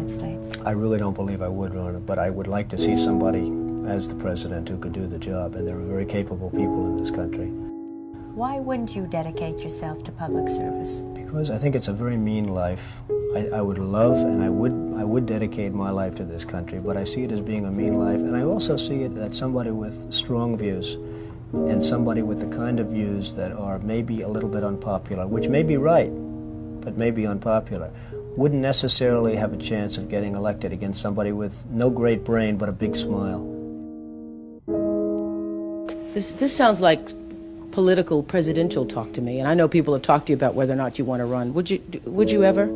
United States? I really don't believe I would run it, but I would like to see somebody as the president who could do the job, and there are very capable people in this country. Why wouldn't you dedicate yourself to public service? Because I think it's a very mean life. I would love and I would dedicate my life to this country, but I see it as being a mean life, and I also see it as somebody with strong views and somebody with the kind of views that are maybe a little bit unpopular, which may be right, but may be unpopular, wouldn't necessarily have a chance of getting elected against somebody with no great brain but a big smile. This sounds like political presidential talk to me, and I know people have talked to you about whether or not you want to run. Would you ever?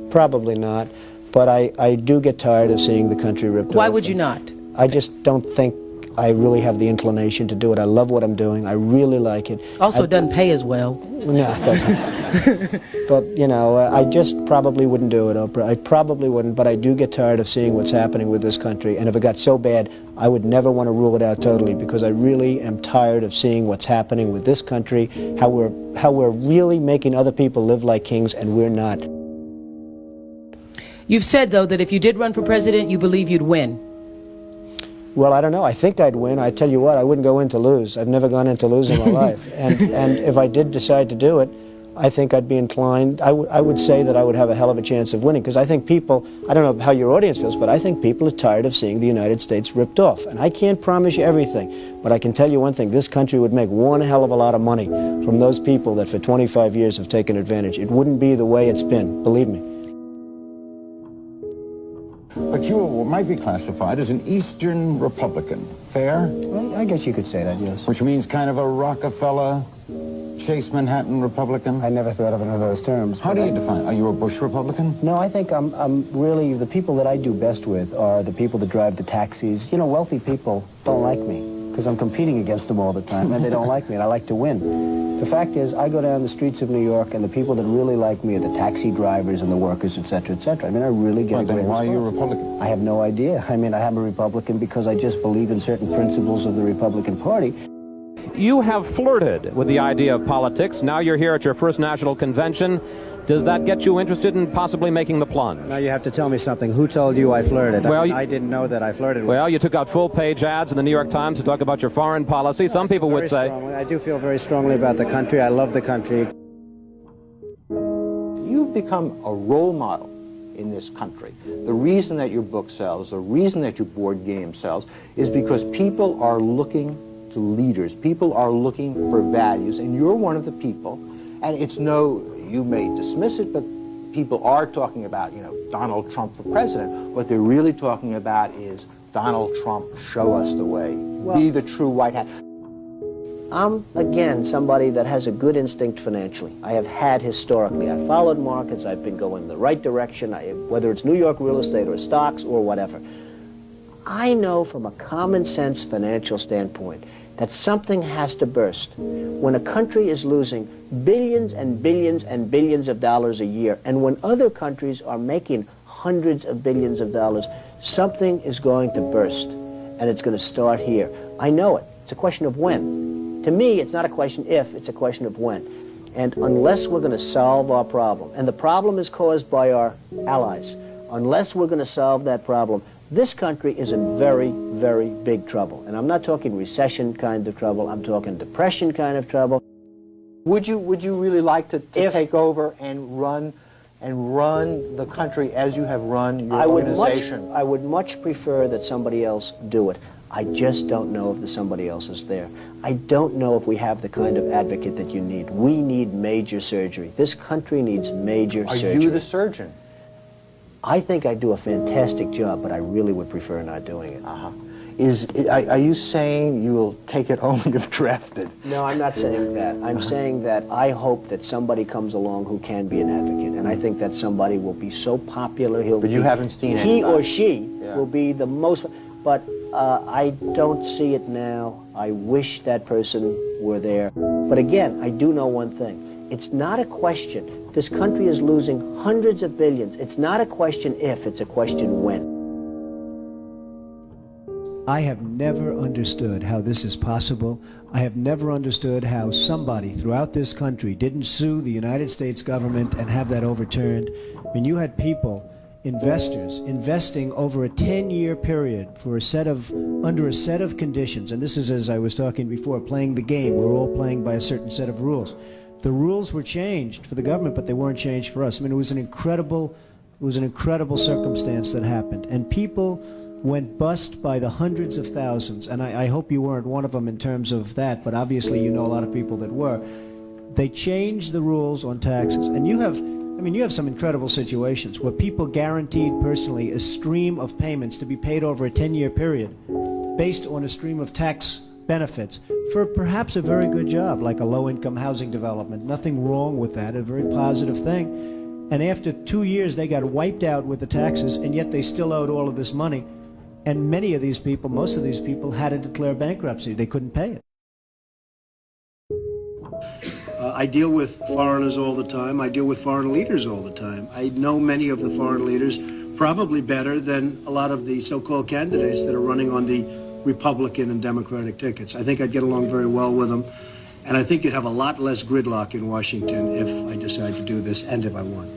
Probably not, but I do get tired of seeing the country ripped off. Why would you not? I just don't think I really have the inclination to do it. I love what I'm doing. I really like it. Also, it doesn't pay as well. No, it doesn't. But, you know, I just probably wouldn't do it, Oprah. I probably wouldn't, but I do get tired of seeing what's happening with this country. And if it got so bad, I would never want to rule it out totally, because I really am tired of seeing what's happening with this country, how we're really making other people live like kings, and we're not. You've said, though, that if you did run for president, you believe you'd win. Well, I don't know. I think I'd win. I tell you what, I wouldn't go in to lose. I've never gone in to lose in my life. And if I did decide to do it, I think I'd be inclined, I would say that I would have a hell of a chance of winning, because I think people, I don't know how your audience feels, but I think people are tired of seeing the United States ripped off. And I can't promise you everything, but I can tell you one thing: this country would make one hell of a lot of money from those people that for 25 years have taken advantage. It wouldn't be the way it's been, believe me. But you might be classified as an Eastern Republican. Fair? Well, I guess you could say that, yes. Which means kind of a Rockefeller, Chase Manhattan Republican? I never thought of it in those terms. How do you define? Are you a Bush Republican? No, I think I'm really, the people that I do best with are the people that drive the taxis. You know, wealthy people don't like me, because I'm competing against them all the time, and they don't like me, and I like to win. The fact is, I go down the streets of New York, and the people that really like me are the taxi drivers and the workers, et cetera, et cetera. I mean, I really get a great response. Why are you a Republican? I have no idea. I mean, I am a Republican because I just believe in certain principles of the Republican Party. You have flirted with the idea of politics. Now you're here at your first national convention. Does that get you interested in possibly making the plunge? Now you have to tell me something. Who told you I flirted? Well, I didn't know that I flirted with. Well, you took out full-page ads in the New York Times to talk about your foreign policy. Some people would say... I do feel very strongly about the country. I love the country. You've become a role model in this country. The reason that your book sells, the reason that your board game sells, is because people are looking to leaders. People are looking for values, and you're one of the people. And it's no... You may dismiss it, but people are talking about, you know, Donald Trump for president. What they're really talking about is Donald Trump, show us the way. Well, be the true white hat. I'm, again, somebody that has a good instinct financially. I have had historically. I've followed markets. I've been going the right direction, whether it's New York real estate or stocks or whatever. I know from a common sense financial standpoint that something has to burst. When a country is losing billions and billions and billions of dollars a year, and when other countries are making hundreds of billions of dollars, something is going to burst, and it's going to start here. I know it. It's a question of when. To me, it's not a question if, it's a question of when. And unless we're going to solve our problem, and the problem is caused by our allies, unless we're going to solve that problem, this country is in very, very big trouble. And I'm not talking recession kind of trouble, I'm talking depression kind of trouble. Would you really like to take over and run the country as you have run your organization? I would much prefer that somebody else do it. I just don't know if the somebody else is there. I don't know if we have the kind of advocate that you need. We need major surgery. This country needs major surgery. Are you the surgeon? I think I do a fantastic job, but I really would prefer not doing it. Are you saying you will take it only if drafted? No, I'm not saying that. I'm saying that I hope that somebody comes along who can be an advocate, and I think that somebody will be so popular But you haven't seen it. He or she will be the most... But I don't see it now. I wish that person were there. But again, I do know one thing. It's not a question. This country is losing hundreds of billions. It's not a question if, it's a question when. I have never understood how this is possible. I have never understood how somebody throughout this country didn't sue the United States government and have that overturned. I mean, you had people investors investing over a 10-year period for under a set of conditions, and this is, as I was talking before, playing the game. We're all playing by a certain set of rules. The rules were changed for the government, but they weren't changed for us. I mean, it was an incredible circumstance that happened, and people went bust by the hundreds of thousands, and I hope you weren't one of them in terms of that, but obviously you know a lot of people that were. They changed the rules on taxes, and you have some incredible situations where people guaranteed personally a stream of payments to be paid over a 10-year period based on a stream of tax benefits for perhaps a very good job, like a low-income housing development. Nothing wrong with that, a very positive thing. And after 2 years, they got wiped out with the taxes, and yet they still owed all of this money. And many of these people, most of these people, had to declare bankruptcy. They couldn't pay it. I deal with foreigners all the time. I deal with foreign leaders all the time. I know many of the foreign leaders probably better than a lot of the so-called candidates that are running on the Republican and Democratic tickets. I think I'd get along very well with them, and I think you'd have a lot less gridlock in Washington if I decide to do this and if I won.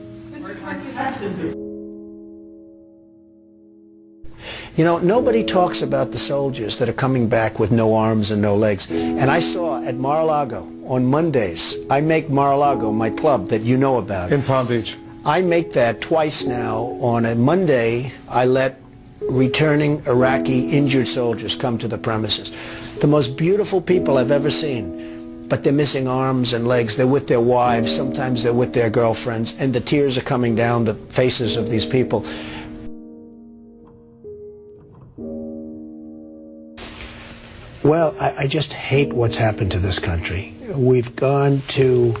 You know, nobody talks about the soldiers that are coming back with no arms and no legs. And I saw at Mar-a-Lago on Mondays, I make Mar-a-Lago my club that you know about. In Palm Beach. I make that twice now. On a Monday, I let returning Iraqi injured soldiers come to the premises. The most beautiful people I've ever seen, but they're missing arms and legs. They're with their wives, sometimes they're with their girlfriends, and the tears are coming down the faces of these people. Well, I just hate what's happened to this country. We've gone to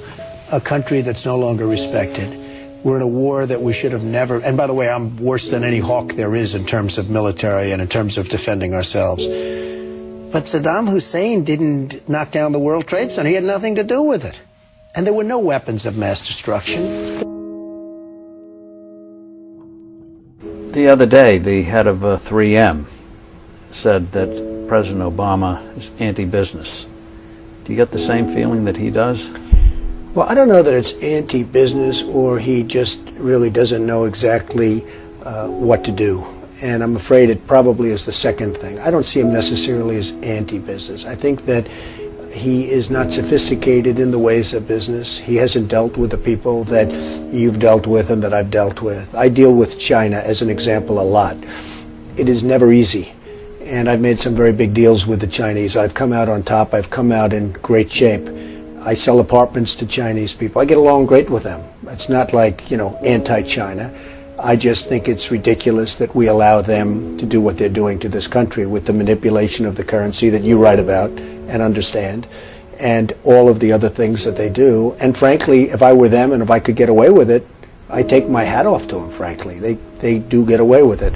a country that's no longer respected. We're in a war that we should have never, and by the way, I'm worse than any hawk there is in terms of military and in terms of defending ourselves. But Saddam Hussein didn't knock down the World Trade Center. He had nothing to do with it. And there were no weapons of mass destruction. The other day, the head of 3M said that President Obama is anti-business. Do you get the same feeling that he does? Well, I don't know that it's anti-business or he just really doesn't know exactly what to do. And I'm afraid it probably is the second thing. I don't see him necessarily as anti-business. I think that he is not sophisticated in the ways of business. He hasn't dealt with the people that you've dealt with and that I've dealt with. I deal with China, as an example, a lot. It is never easy. And I've made some very big deals with the Chinese. I've come out on top. I've come out in great shape. I sell apartments to Chinese people. I get along great with them. It's not like, anti-China. I just think it's ridiculous that we allow them to do what they're doing to this country with the manipulation of the currency that you write about and understand, and all of the other things that they do. And frankly, if I were them and if I could get away with it, I take my hat off to them, frankly. They do get away with it.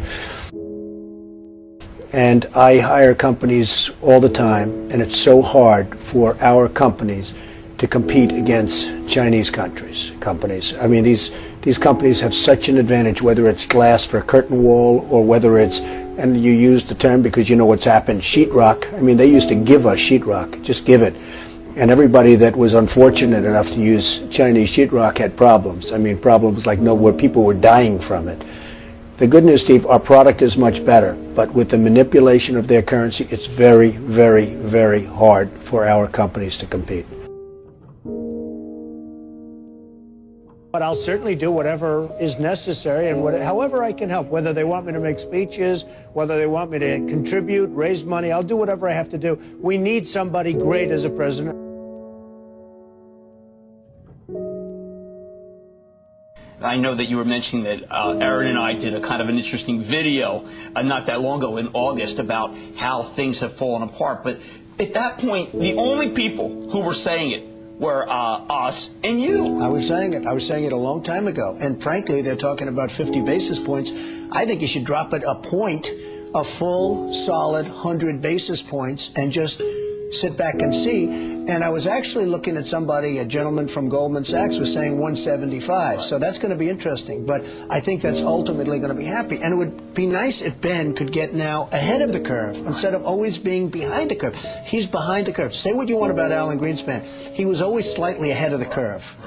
And I hire companies all the time, and it's so hard for our companies to compete against Chinese companies. I mean, these companies have such an advantage, whether it's glass for a curtain wall or whether it's, and you use the term because you know what's happened, sheetrock. I mean, they used to give us sheetrock, just give it. And everybody that was unfortunate enough to use Chinese sheetrock had problems. I mean, problems like where people were dying from it. The good news, Steve, our product is much better, but with the manipulation of their currency, it's very, very, very hard for our companies to compete. But I'll certainly do whatever is necessary and however I can help, whether they want me to make speeches, whether they want me to contribute, raise money, I'll do whatever I have to do. We need somebody great as a president. I know that you were mentioning that Aaron and I did a kind of an interesting video not that long ago in August about how things have fallen apart. But at that point, the only people who were saying it were us and you. I was saying it a long time ago. And frankly, they're talking about 50 basis points. I think you should drop it a point, a full, solid 100 basis points, and just sit back and see. And I was actually looking at somebody, a gentleman from Goldman Sachs was saying 175. So that's going to be interesting. But I think that's ultimately going to be happy. And it would be nice if Ben could get now ahead of the curve instead of always being behind the curve. He's behind the curve. Say what you want about Alan Greenspan. He was always slightly ahead of the curve.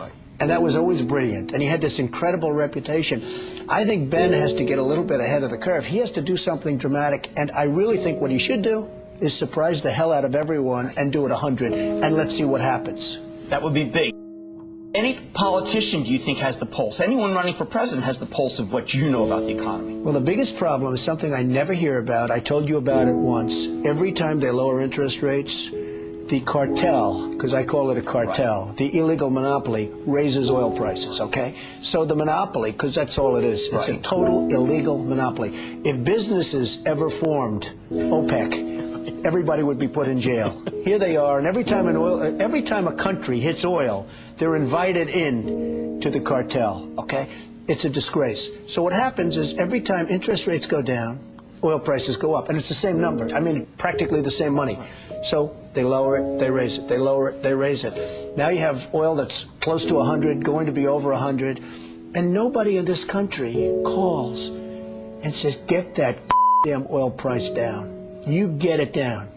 And that was always brilliant. And he had this incredible reputation. I think Ben has to get a little bit ahead of the curve. He has to do something dramatic. And I really think what he should do is surprise the hell out of everyone and do it 100. And let's see what happens. That would be big. Any politician, do you think, has the pulse? Anyone running for president has the pulse of what you know about the economy? Well, the biggest problem is something I never hear about. I told you about it once. Every time they lower interest rates, the cartel, because I call it a cartel, right, the illegal monopoly, raises oil prices, okay? So the monopoly, because that's all it is, it's a total illegal monopoly. If businesses ever formed OPEC, everybody would be put in jail. Here they are, and every time a country hits oil, they're invited in to the cartel, okay? It's a disgrace. So what happens is every time interest rates go down, oil prices go up, and it's the same number. I mean, practically the same money. So they lower it, they raise it, they lower it, they raise it. Now you have oil that's close to 100, going to be over 100, and nobody in this country calls and says, get that damn oil price down. You get it down.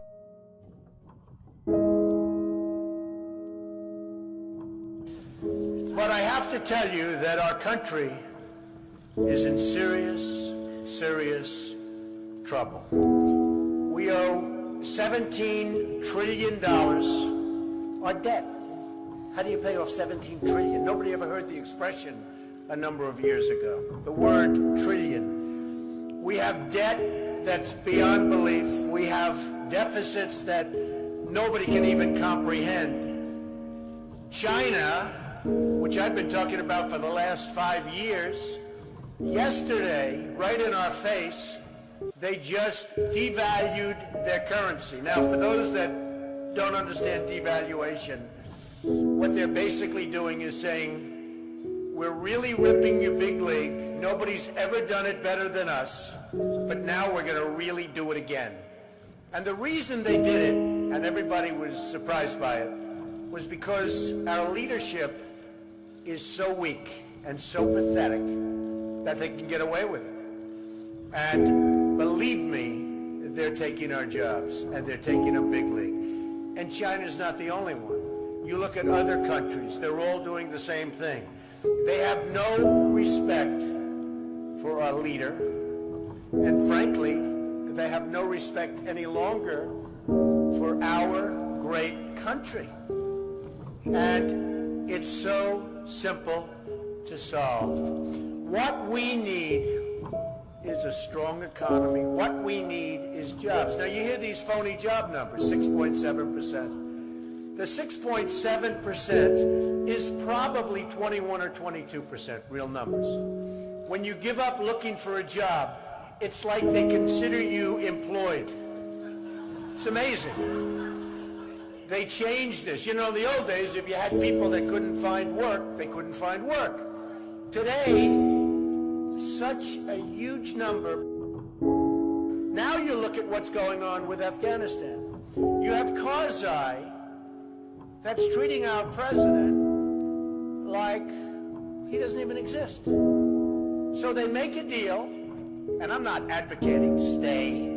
But I have to tell you that our country is in serious, serious trouble. We owe $17 trillion our debt. How do you pay off 17 trillion? Nobody ever heard the expression a number of years ago. The word trillion. We have debt that's beyond belief. We have deficits that nobody can even comprehend. China, which I've been talking about for the last 5 years, yesterday, right in our face, they just devalued their currency. Now, for those that don't understand devaluation, what they're basically doing is saying, we're really ripping you big league. Nobody's ever done it better than us, but now we're going to really do it again. And the reason they did it, and everybody was surprised by it, was because our leadership is so weak and so pathetic that they can get away with it. And believe me, they're taking our jobs, and they're taking a big league. And China's not the only one. You look at other countries, they're all doing the same thing. They have no respect for our leader, and frankly, they have no respect any longer for our great country. And it's so simple to solve. What we need is a strong economy. What we need is jobs. Now, you hear these phony job numbers, 6.7%. The 6.7% is probably 21 or 22% real numbers. When you give up looking for a job, it's like they consider you employed. It's amazing. They changed this. You know, in the old days, if you had people that couldn't find work, they couldn't find work. Today, such a huge number. Now you look at what's going on with Afghanistan. You have Karzai that's treating our president like he doesn't even exist. So they make a deal, and I'm not advocating stay,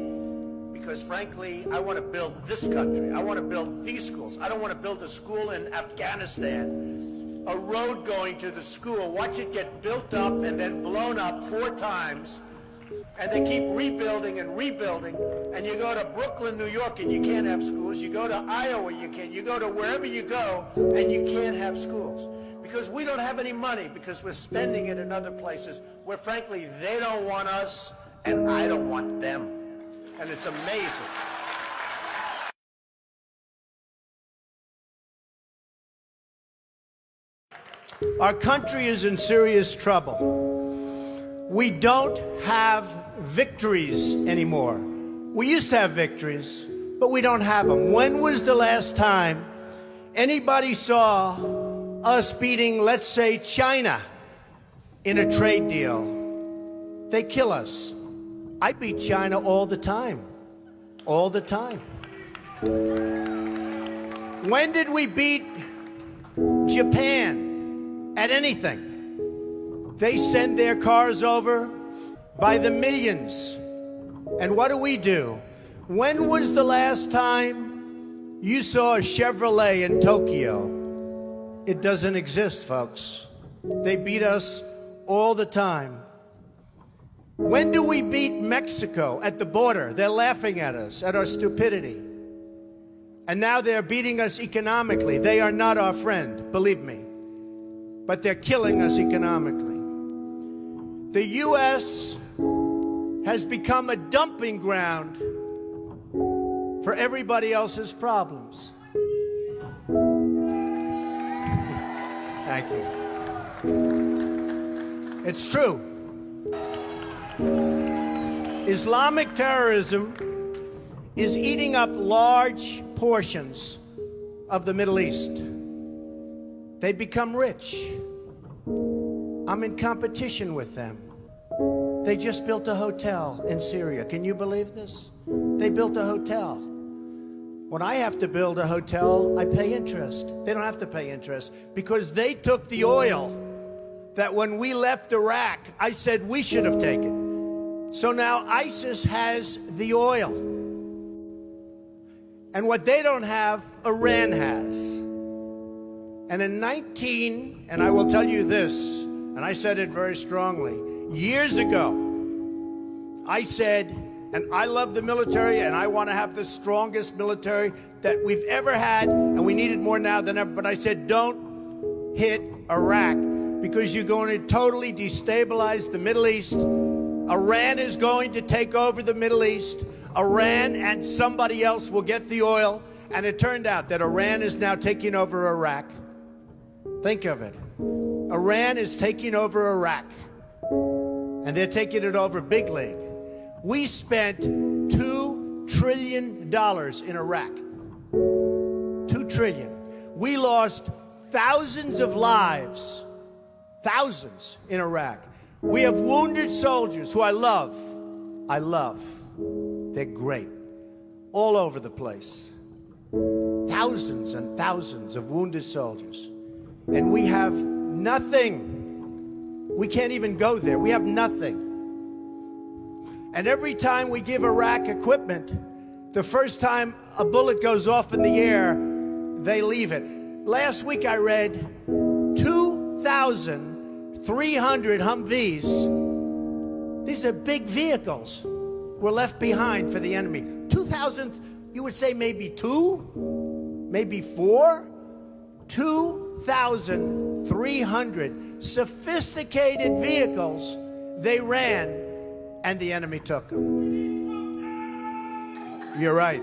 because frankly, I want to build this country. I want to build these schools. I don't want to build a school in Afghanistan, a road going to the school, watch it get built up and then blown up 4 times, and they keep rebuilding and rebuilding, and you go to Brooklyn, New York, and you can't have schools. You go to Iowa, you can't. You go to wherever you go, and you can't have schools. Because we don't have any money, because we're spending it in other places where, frankly, they don't want us, and I don't want them. And it's amazing. Our country is in serious trouble. We don't have victories anymore. We used to have victories, but we don't have them. When was the last time anybody saw us beating, let's say, China in a trade deal? They kill us. I beat China all the time. All the time. When did we beat Japan at anything? They send their cars over by the millions. And what do? When was the last time you saw a Chevrolet in Tokyo It doesn't exist, folks. They beat us all the time. When do we beat Mexico at the border? They're laughing at us, at our stupidity. And now they're beating us economically. They are not our friend, believe me. But they're killing us economically. The U.S. has become a dumping ground for everybody else's problems. Thank you. It's true. Islamic terrorism is eating up large portions of the Middle East. They become rich. I'm in competition with them. They just built a hotel in Syria. Can you believe this? They built a hotel. When I have to build a hotel, I pay interest. They don't have to pay interest because they took the oil that when we left Iraq, I said we should have taken. So now ISIS has the oil. And what they don't have, Iran has. And in and I will tell you this, and I said it very strongly, years ago, I said, and I love the military, and I want to have the strongest military that we've ever had, and we need it more now than ever, but I said, don't hit Iraq, because you're going to totally destabilize the Middle East. Iran is going to take over the Middle East. Iran and somebody else will get the oil, and it turned out that Iran is now taking over Iraq. Think of it. Iran is taking over Iraq, and they're taking it over big league. We spent $2 trillion in Iraq. $2 trillion. We lost thousands of lives, thousands in Iraq. We have wounded soldiers who I love. They're great. All over the place. Thousands and thousands of wounded soldiers. And we have nothing. We can't even go there. We have nothing. And every time we give Iraq equipment, the first time a bullet goes off in the air, they leave it. Last week I read 2,300 Humvees. These are big vehicles. Were left behind for the enemy. 2,000, you would say maybe 2, maybe 4. 2,300 sophisticated vehicles they ran, and the enemy took them. You're right.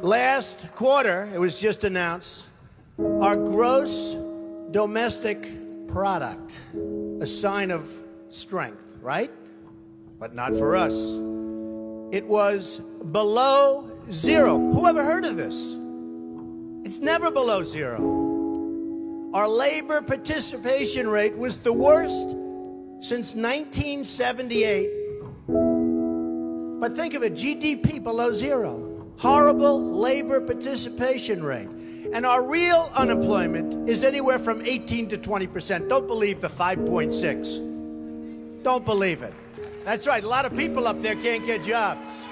Last quarter, it was just announced, our gross domestic product, a sign of strength, right? But not for us. It was below zero. Who ever heard of this? It's never below zero. Our labor participation rate was the worst since 1978. But think of it, GDP below zero. Horrible labor participation rate. And our real unemployment is anywhere from 18 to 20%. Don't believe the 5.6. Don't believe it. That's right, a lot of people up there can't get jobs.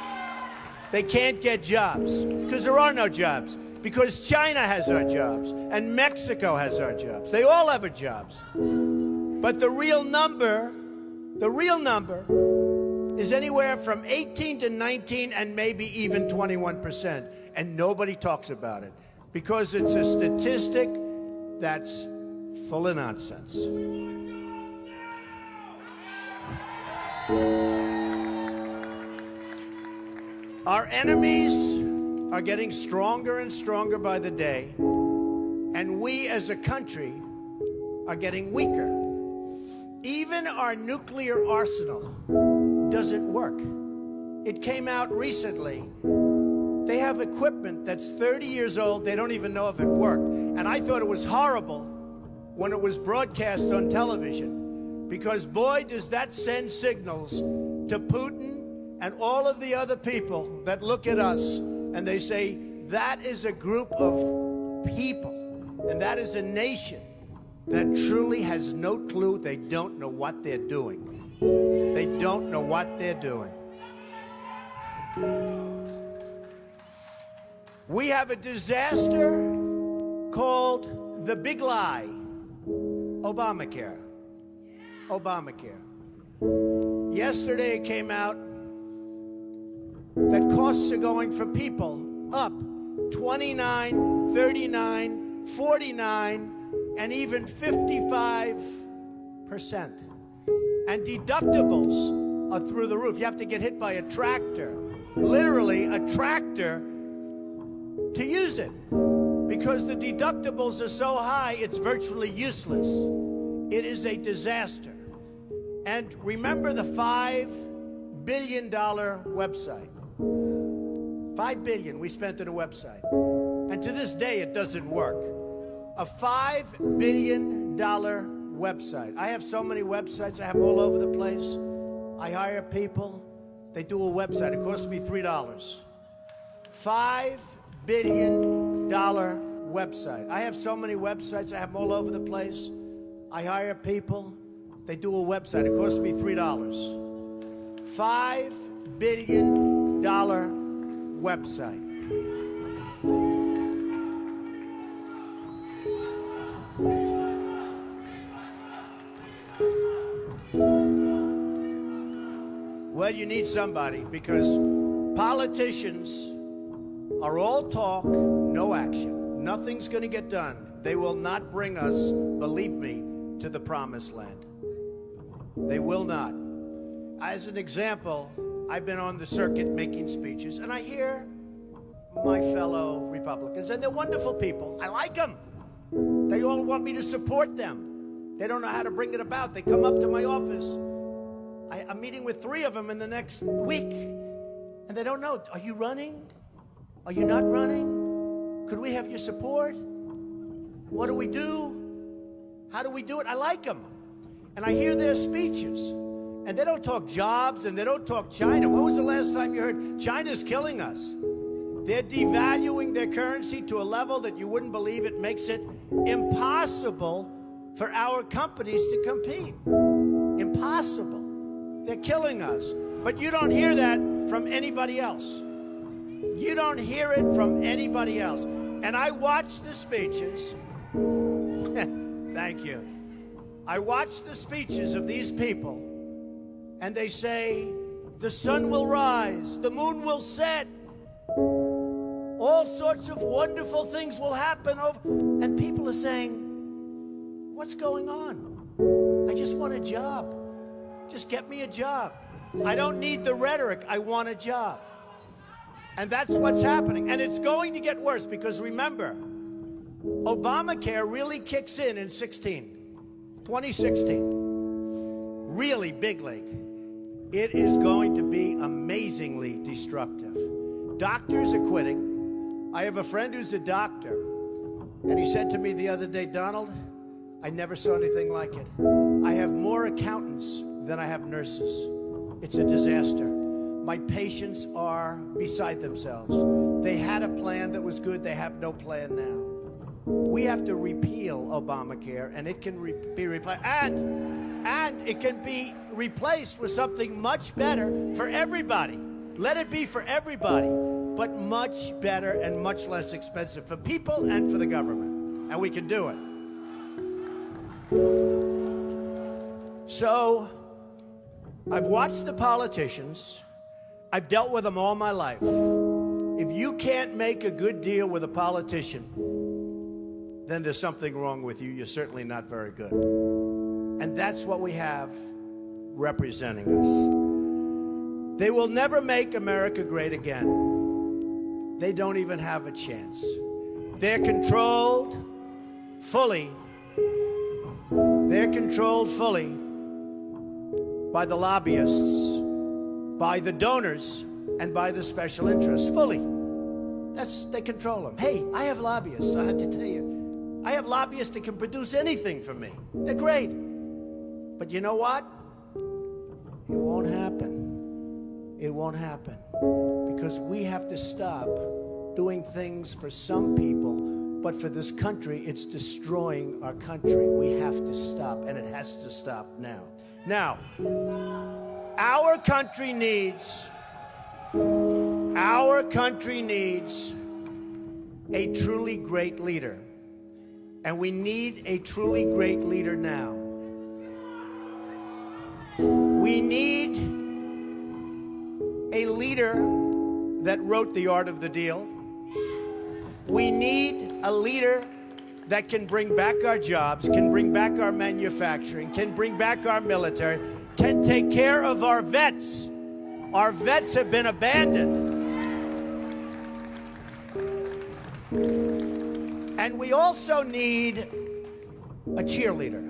They can't get jobs because there are no jobs. Because China has our jobs and Mexico has our jobs. They all have our jobs. But the real number is anywhere from 18 to 19 and maybe even 21%. And nobody talks about it because it's a statistic that's full of nonsense. Our enemies are getting stronger and stronger by the day, and we as a country are getting weaker. Even our nuclear arsenal doesn't work. It came out recently. They have equipment that's 30 years old. They don't even know if it worked. And I thought it was horrible when it was broadcast on television, because boy, does that send signals to Putin and all of the other people that look at us and they say, that is a group of people and that is a nation that truly has no clue. They don't know what they're doing. They don't know what they're doing. We have a disaster called the big lie, Obamacare. Obamacare. Yesterday it came out that costs are going for people up 29, 39, 49, and even 55%. And deductibles are through the roof. You have to get hit by a tractor, literally a tractor, to use it. Because the deductibles are so high, it's virtually useless. It is a disaster. And remember the $5 billion website. $5 billion we spent on a website. And to this day, it doesn't work. A $5 billion website. I have so many websites. I have them all over the place. I hire people. They do a website. It costs me $3. $5 billion website. I have so many websites. I have them all over the place. I hire people. They do a website. It costs me $3. $5 billion website. Well, you need somebody, because politicians are all talk, no action. Nothing's going to get done. They will not bring us, believe me, to the promised land. They will not. As an example, I've been on the circuit making speeches, and I hear my fellow Republicans, and they're wonderful people. I like them. They all want me to support them. They don't know how to bring it about. They come up to my office. I'm meeting with 3 of them in the next week, and they don't know. Are you running? Are you not running? Could we have your support? What do we do? How do we do it? I like them. And I hear their speeches, and they don't talk jobs, and they don't talk China. When was the last time you heard China's killing us? They're devaluing their currency to a level that you wouldn't believe. It makes it impossible for our companies to compete. Impossible. They're killing us. But you don't hear that from anybody else. You don't hear it from anybody else. And I watch the speeches. Thank you. I watch the speeches of these people, and they say, the sun will rise, the moon will set, all sorts of wonderful things will happen. And people are saying, what's going on? I just want a job. Just get me a job. I don't need the rhetoric. I want a job. And that's what's happening. And it's going to get worse, because remember, Obamacare really kicks in 2016. Really big league. It is going to be amazingly destructive. Doctors are quitting. I have a friend who's a doctor, and he said to me the other day, Donald, I never saw anything like it. I have more accountants than I have nurses. It's a disaster. My patients are beside themselves. They had a plan that was good. They have no plan now. We have to repeal Obamacare, and it can be replaced. And it can be replaced with something much better for everybody. Let it be for everybody, but much better and much less expensive for people and for the government. And we can do it. So, I've watched the politicians. I've dealt with them all my life. If you can't make a good deal with a politician, then there's something wrong with you. You're certainly not very good. And that's what we have representing us. They will never make America great again. They don't even have a chance. They're controlled fully. They're controlled fully by the lobbyists, by the donors, and by the special interests. Fully. They control them. Hey, I have lobbyists, I have to tell you. I have lobbyists that can produce anything for me. They're great. But you know what? It won't happen. It won't happen. Because we have to stop doing things for some people, but for this country, it's destroying our country. We have to stop, and it has to stop now. Now, our country needs a truly great leader. And we need a truly great leader now. We need a leader that wrote The Art of the Deal. We need a leader that can bring back our jobs, can bring back our manufacturing, can bring back our military, can take care of our vets. Our vets have been abandoned. And we also need a cheerleader.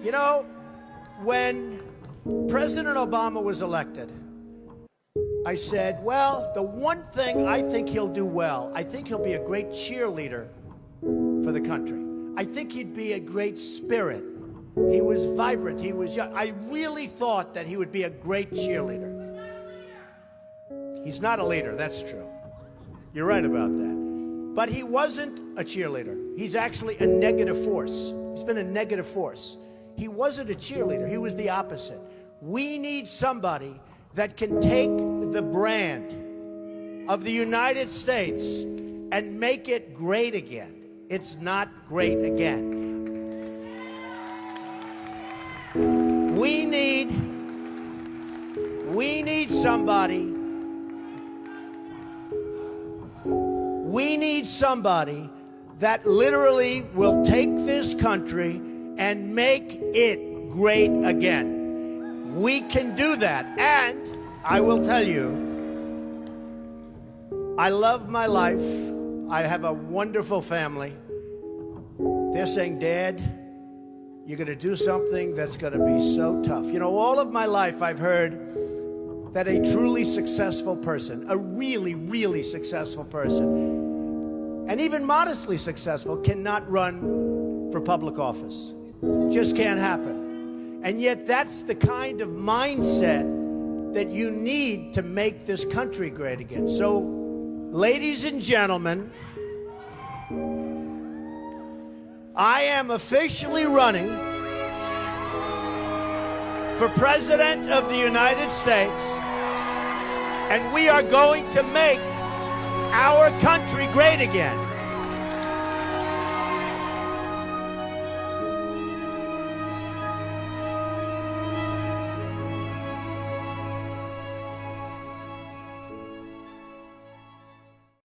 You know, when President Obama was elected, I said, well, the one thing I think he'll do well, I think he'll be a great cheerleader for the country. I think he'd be a great spirit. He was vibrant. He was young. I really thought that he would be a great cheerleader. He's not a leader, that's true. You're right about that. But he wasn't a cheerleader. He's actually a negative force. He's been a negative force. He wasn't a cheerleader. He was the opposite. We need somebody that can take the brand of the United States and make it great again. It's not great again. We need somebody. We need somebody that literally will take this country and make it great again. We can do that. And I will tell you, I love my life. I have a wonderful family. They're saying, Dad, you're going to do something that's going to be so tough. You know, all of my life I've heard that a truly successful person, a really, really successful person, and even modestly successful, cannot run for public office. Just can't happen. And yet that's the kind of mindset that you need to make this country great again. So, ladies and gentlemen, I am officially running for President of the United States, and we are going to make our country great again.